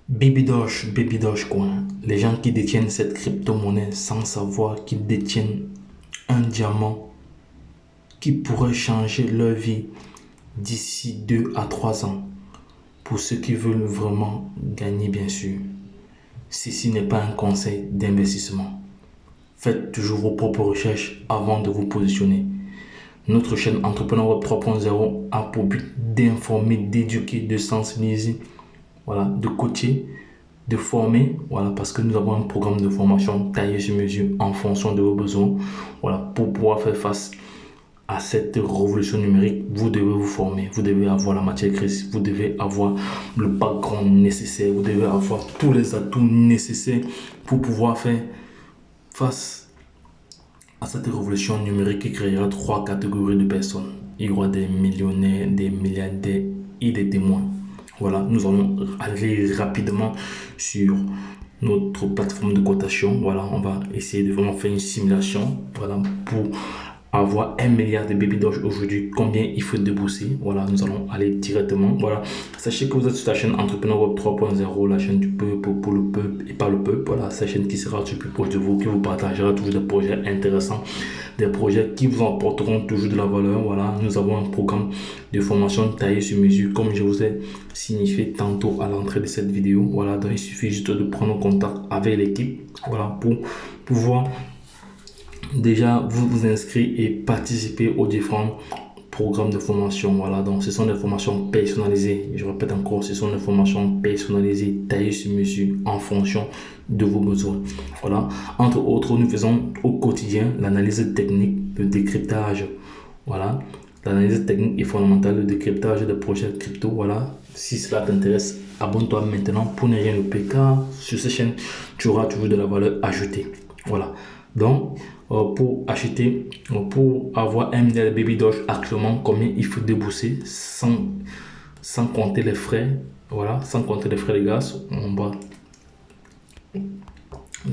Baby Doge Coin. Les gens qui détiennent cette crypto-monnaie sans savoir qu'ils détiennent un diamant qui pourrait changer leur vie d'ici 2 à 3 ans. Pour ceux qui veulent vraiment gagner, bien sûr. Ceci n'est pas un conseil d'investissement. Faites toujours vos propres recherches avant de vous positionner. Notre chaîne Entrepreneur Web 3.0 a pour but d'informer, d'éduquer, de sensibiliser, voilà, de coacher, de former, voilà, parce que nous avons un programme de formation taillé sur mesure en fonction de vos besoins, voilà, pour pouvoir faire face à cette révolution numérique. Vous devez vous former, vous devez avoir la matière grise, vous devez avoir le background nécessaire, vous devez avoir tous les atouts nécessaires pour pouvoir faire face à cette révolution numérique qui créera 3 catégories de personnes. Il y aura des millionnaires, des milliardaires et des témoins. Voilà, nous allons aller rapidement sur notre plateforme de cotation. Voilà, on va essayer de vraiment faire une simulation, voilà, pour avoir 1 milliard de Baby Doge aujourd'hui, combien il faut débourser. Voilà, nous allons aller directement. Voilà, sachez que vous êtes sur la chaîne Entrepreneur Web 3.0, la chaîne du peuple pour le peuple et par le peuple. Voilà, cette chaîne qui sera toujours plus proche de vous, qui vous partagera toujours des projets intéressants, des projets qui vous apporteront toujours de la valeur. Voilà, nous avons un programme de formation taillé sur mesure, comme je vous ai signifié tantôt à l'entrée de cette vidéo. Voilà, donc il suffit juste de prendre contact avec l'équipe, voilà, pour pouvoir déjà vous inscrire et participer aux différents programmes de formation. Voilà, donc ce sont des formations personnalisées. Je répète encore, ce sont des formations personnalisées, taillées sur mesure en fonction de vos besoins. Voilà, entre autres, nous faisons au quotidien l'analyse technique, le décryptage. Voilà, l'analyse technique et fondamentale, le décryptage des projets crypto. Voilà, si cela t'intéresse, abonne-toi maintenant pour ne rien louper, car sur cette chaîne, tu auras toujours de la valeur ajoutée. Voilà, donc pour acheter, pour avoir 1 milliard de Baby Doge actuellement, combien il faut débourser sans compter les frais. Voilà, sans compter les frais de gaz. Nous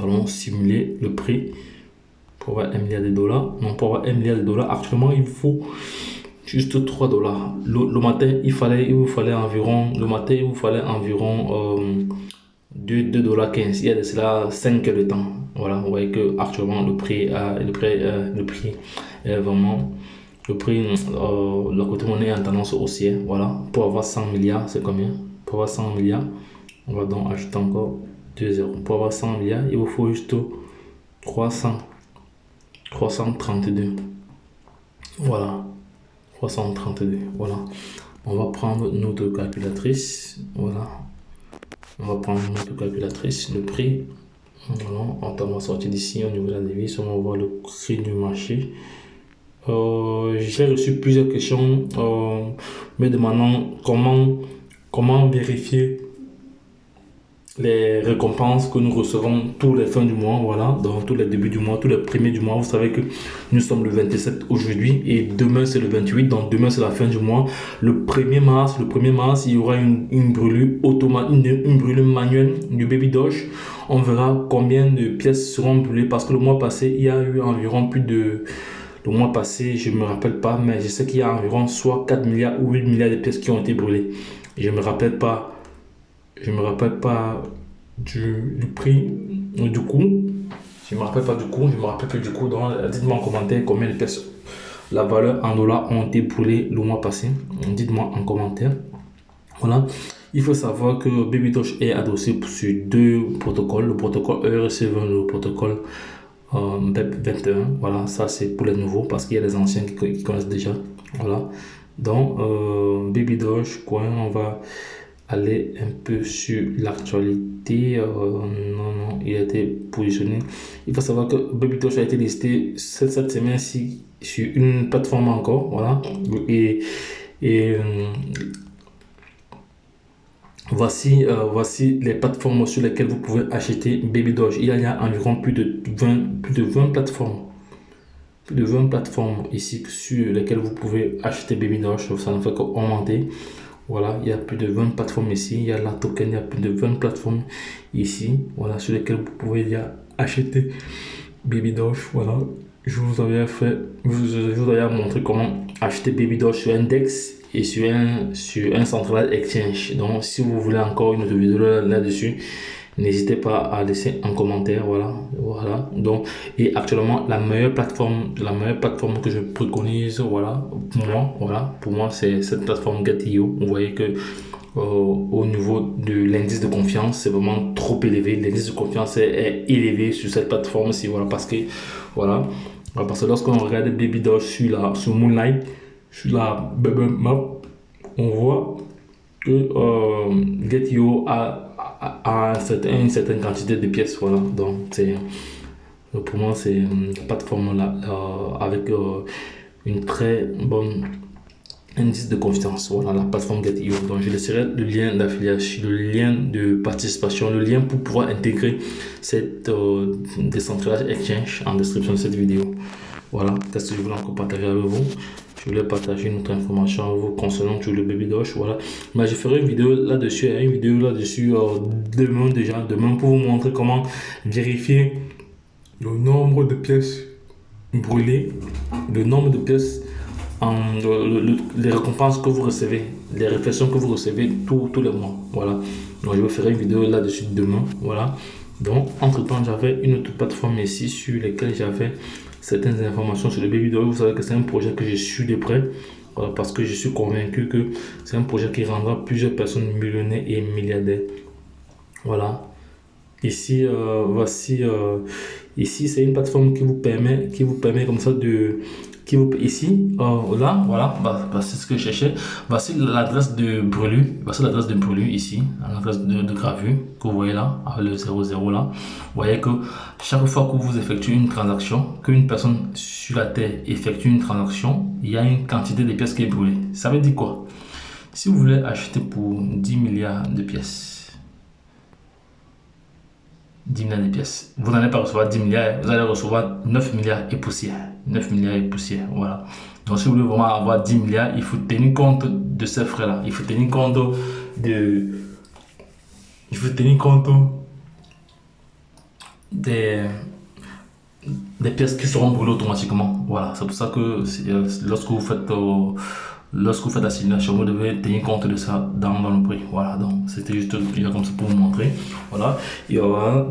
allons simuler le prix pour avoir 1 milliard de dollars. Non, pour avoir 1 milliard de dollars actuellement, il faut juste 3 dollars. Le matin, il vous fallait environ 2,15 dollars. Il y a de cela 5 heures de temps. Voilà, vous voyez que actuellement le prix est vraiment, la côté monnaie est en tendance haussière. Voilà, pour avoir 100 milliards, c'est combien? Pour avoir 100 milliards, on va donc ajouter encore 2 zéros. Pour avoir 100 milliards, il vous faut juste 332. Voilà, 332. Voilà, on va prendre notre calculatrice. Voilà, on va prendre notre calculatrice, le prix. Voilà, on va sortir d'ici au niveau de la devise, on va voir le prix du marché. J'ai reçu plusieurs questions me demandant comment vérifier les récompenses que nous recevons tous les fins du mois. Voilà, dans tous les débuts du mois, tous les premiers du mois. Vous savez que nous sommes le 27 aujourd'hui et demain c'est le 28, donc demain c'est la fin du mois. Le 1er mars, il y aura une brûlure automatique, une brûlure manuelle du Baby Doge. On verra combien de pièces seront brûlées, parce que le mois passé il y a eu environ le mois passé, je ne me rappelle pas, mais je sais qu'il y a environ soit 4 milliards ou 8 milliards de pièces qui ont été brûlées. Je ne me rappelle pas du prix, du coût. Je me rappelle plus du coût. Donc, dites-moi en commentaire combien de pièces, la valeur en dollars ont été brûlées le mois passé. Dites-moi en commentaire. Voilà. Il faut savoir que Baby Doge est adossé sur 2 protocoles. Le protocole ERC20, le protocole BEP21. Voilà, ça c'est pour les nouveaux, parce qu'il y a les anciens qui connaissent déjà. Voilà. Donc, Baby Doge Coin, on va aller un peu sur l'actualité. Non, il a été positionné. Il faut savoir que Baby Doge a été listé cette semaine-ci sur une plateforme encore. Voilà. Et voici les plateformes sur lesquelles vous pouvez acheter Baby Doge. Il y a environ plus de 20 plateformes. Plus de 20 plateformes ici sur lesquelles vous pouvez acheter Baby Doge. Ça ne fait qu'augmenter. Voilà, il y a plus de 20 plateformes ici. Il y a la token, il y a plus de 20 plateformes ici. Voilà, sur lesquelles vous pouvez acheter Baby Doge. Voilà, je vous avais montré comment acheter Baby Doge sur Index et sur un central exchange. Donc si vous voulez encore une autre vidéo là-dessus, n'hésitez pas à laisser un commentaire. Voilà. Donc, et actuellement la meilleure plateforme que je préconise, pour moi c'est cette plateforme Get.io. Vous voyez que au niveau de l'indice de confiance, c'est vraiment trop élevé. L'indice de confiance est élevé sur cette plateforme-ci. Parce que lorsqu'on regarde Baby Doge sur Moonlight, sur la Bubble Map, on voit que Get.io a une certaine quantité de pièces. Donc pour moi c'est une plateforme là avec une très bonne indice de confiance. La plateforme Get.io. Donc je laisserai le lien d'affiliation, le lien de participation, le lien pour pouvoir intégrer cette décentralisation exchange en description de cette vidéo. Qu'est-ce que je voulais encore partager avec vous. Je voulais partager une autre information avec vous concernant tout le Baby Doge. Mais je ferai une vidéo là-dessus, demain pour vous montrer comment vérifier le nombre de pièces brûlées, le nombre de pièces, les récompenses que vous recevez, les réflexions que vous recevez tous les mois. Donc je vais faire une vidéo là-dessus demain. Donc entre temps j'avais une autre plateforme ici sur laquelle j'avais certaines informations sur le Baby Doge. Vous savez que c'est un projet que je suis de près, parce que je suis convaincu que c'est un projet qui rendra plusieurs personnes millionnaires et milliardaires. Ici ici c'est une plateforme qui vous permet comme ça de ici c'est ce que je cherchais. Voici l'adresse de Brulu. Ici, l'adresse de gravure que vous voyez là, avec le 00 là. Vous voyez que chaque fois que vous effectuez une transaction, qu'une personne sur la terre effectue une transaction, il y a une quantité de pièces qui est brûlée. Ça veut dire quoi? Si vous voulez acheter pour 10 milliards de pièces, 10 milliards de pièces, vous n'allez pas recevoir 10 milliards, vous allez recevoir 9 milliards et poussière. 9 milliards et poussière, Donc si vous voulez vraiment avoir 10 milliards, il faut tenir compte de ces frais-là. Il faut tenir compte des pièces qui seront brûlées automatiquement. C'est pour ça que lorsque vous faites la simulation, vous devez tenir compte de ça dans le prix. Donc c'était juste comme ça pour vous montrer.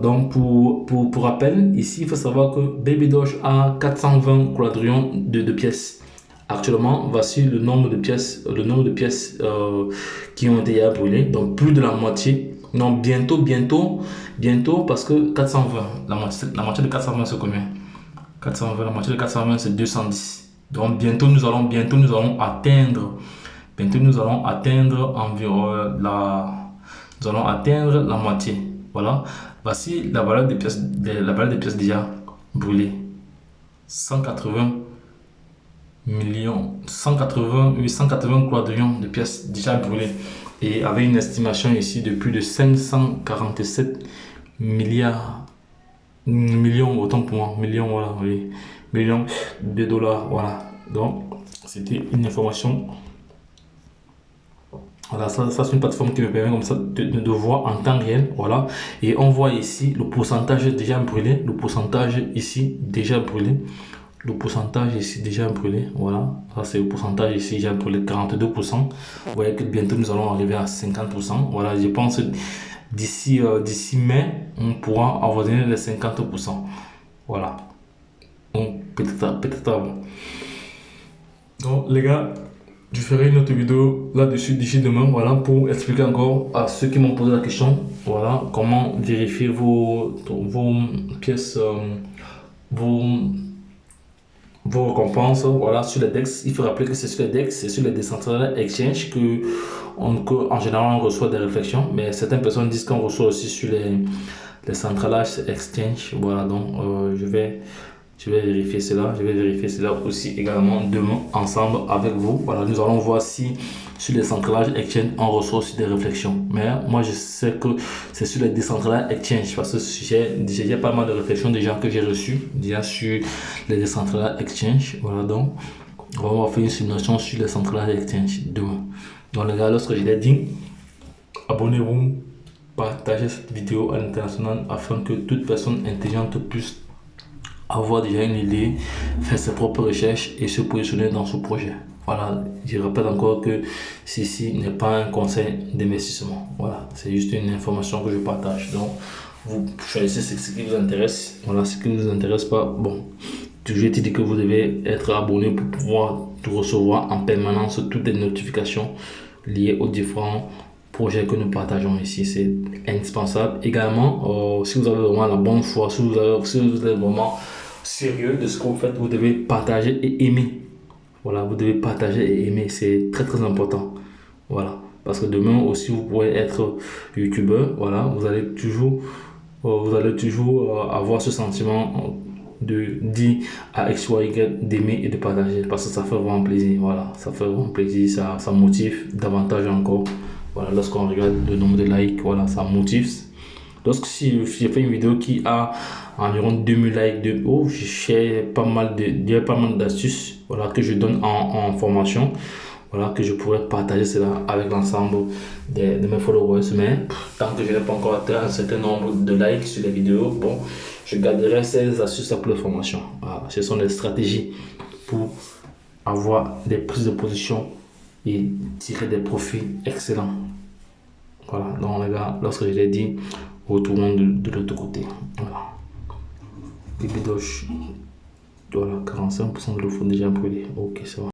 Donc pour rappel, ici il faut savoir que Baby Doge a 420 quadrillions de pièces. Actuellement, voici le nombre de pièces qui ont été brûlées. Donc plus de la moitié. Non, bientôt, parce que 420, la moitié de 420 c'est combien? 420, la moitié de 420 c'est 210. Donc bientôt nous allons atteindre environ la moitié. Voici la valeur des pièces déjà brûlées. 180 quadrillions de pièces déjà brûlées, et avec une estimation ici de plus de 547 millions, autant pour moi, millions de dollars. Donc c'était une information. Ça c'est une plateforme qui me permet comme ça de voir en temps réel. Et on voit ici le pourcentage déjà brûlé, ça c'est le pourcentage ici déjà brûlé, 42%. Vous voyez que bientôt nous allons arriver à 50%. Je pense d'ici mai on pourra avoisiner les 50%. Donc peut-être avant. Donc les gars, je ferai une autre vidéo là-dessus d'ici demain, pour expliquer encore à ceux qui m'ont posé la question, comment vérifier vos pièces, vos récompenses, sur les DEX. Il faut rappeler que c'est sur les DEX, c'est sur les Decentralized Exchange que en général on reçoit des réflexions, mais certaines personnes disent qu'on reçoit aussi sur les Centralized Exchange. Donc je vais vérifier cela. Aussi également demain ensemble avec vous. Nous allons voir si sur les Centralized Exchange on reçoit aussi des réflexions. Mais moi je sais que c'est sur les Decentralized Exchange, parce que j'ai pas mal de réflexions déjà que j'ai reçues déjà sur les Decentralized Exchange. Donc on va faire une simulation sur les Centralized Exchange demain. Donc les gars, lorsque je l'ai dit, abonnez-vous, partagez cette vidéo à l'international afin que toute personne intelligente puisse avoir déjà une idée, faire ses propres recherches et se positionner dans ce projet. Voilà, je répète encore que ceci n'est pas un conseil d'investissement. Voilà, c'est juste une information que je partage. Donc, vous choisissez ce qui vous intéresse. Voilà, ce qui ne vous intéresse pas, bon, toujours été dit que vous devez être abonné pour pouvoir recevoir en permanence toutes les notifications liées aux différents projets que nous partageons ici. C'est indispensable. Également, si vous avez vraiment la bonne foi, si vous êtes vraiment sérieux de ce que vous faites, vous devez partager et aimer. Voilà, vous devez partager et aimer, c'est très très important. Voilà, parce que demain aussi vous pourrez être youtubeur. Voilà, vous allez toujours avoir ce sentiment de dire à X, Y, Z d'aimer et de partager parce que ça fait vraiment plaisir. Voilà, ça fait vraiment plaisir, ça motive davantage encore. Voilà, lorsqu'on regarde le nombre de likes, voilà, ça motive. Lorsque si j'ai fait une vidéo qui a environ 2000 likes j'ai pas mal d'astuces, voilà, que je donne en formation, voilà, que je pourrais partager cela avec l'ensemble de mes followers. Mais tant que je n'ai pas encore atteint un certain nombre de likes sur les vidéos, bon, je garderai ces astuces pour la formation. Voilà, ce sont des stratégies pour avoir des prises de position et tirer des profits excellents. Voilà, donc les gars, lorsque je l'ai dit, retournons de l'autre côté. Voilà. Bibidoche, voilà, 45% de l'eau faut déjà brûler. Ok, ça va.